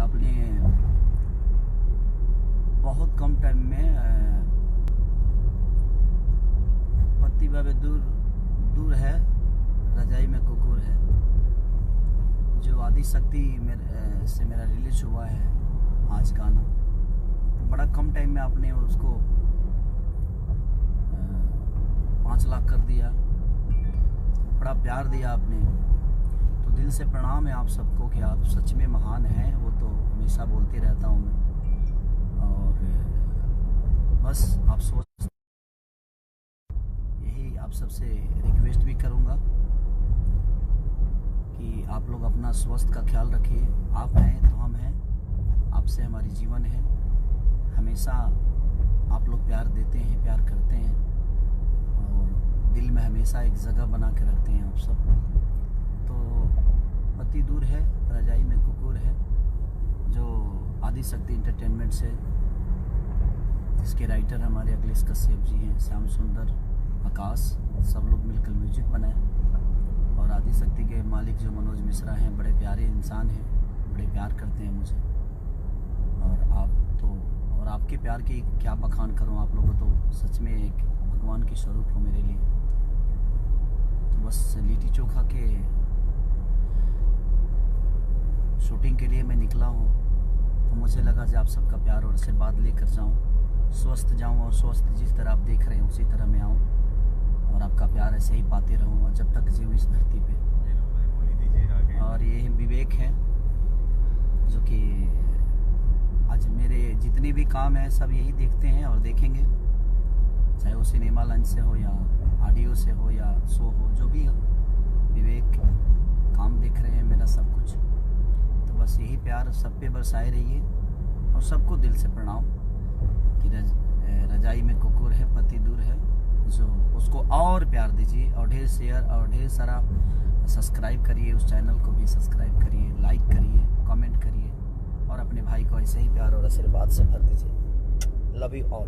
आपने बहुत कम टाइम में पति बाबे दूर दूर है, रजाई में कुकुर है, जो आदिशक्ति से मेरा रिलीज हुआ है आज गाना। बड़ा कम टाइम में आपने उसको 5 लाख कर दिया, बड़ा प्यार दिया आपने, तो दिल से प्रणाम है आप सबको कि आप सच में महान हैं। वो तो हमेशा बोलते रहता हूँ मैं, और बस आप सोच, यही आप सबसे रिक्वेस्ट भी करूँगा कि आप लोग अपना स्वास्थ्य का ख्याल रखिए। आप हैं तो हम हैं, आपसे हमारी जीवन है। हमेशा आप लोग प्यार देते हैं, प्यार करते हैं, और दिल में हमेशा एक जगह बना के रखते हैं आप सब। तो पति दूर है, रजाई में कुकुर है, जो आदिशक्ति एंटरटेनमेंट से, इसके राइटर हमारे अखिलेश कश्यप जी हैं, श्याम सुंदर, आकाश, सब लोग मिलकर म्यूजिक बनाए, और आदिशक्ति के मालिक जो मनोज मिश्रा हैं, बड़े प्यारे इंसान हैं, बड़े प्यार करते हैं मुझे। और आप तो, और आपके प्यार की क्या बखान करूं, आप लोगों तो सच में एक भगवान के स्वरूप हो मेरे लिए। तो बस लिट्टी चोखा के शूटिंग के लिए मैं निकला हूं, तो मुझे लगा कि आप सबका प्यार और आशीर्वाद लेकर जाऊं, स्वस्थ जाऊं, और स्वस्थ जिस तरह आप देख रहे हैं उसी तरह मैं आऊं, और आपका प्यार ऐसे ही पाते रहूं जब तक जीऊं इस धरती पे। और ये विवेक है जो कि आज मेरे जितने भी काम हैं सब यही देखते हैं और देखेंगे, चाहे वो सिनेमा लंच से हो या ऑडियो से हो या शो हो, जो भी हो, विवेक काम देख रहे हैं मेरा सब कुछ। तो बस यही प्यार सब पे बरसाए रहिए, और सबको दिल से प्रणाम कि रजाई में कुकुर है, पति दूर है, जो उसको और प्यार दीजिए, और ढेर शेयर और ढेर सारा सब्सक्राइब करिए, उस चैनल को भी सब्सक्राइब करिए, लाइक करिए, कमेंट करिए, और अपने भाई को ऐसे ही प्यार और आशीर्वाद से भर दीजिए। Love you all.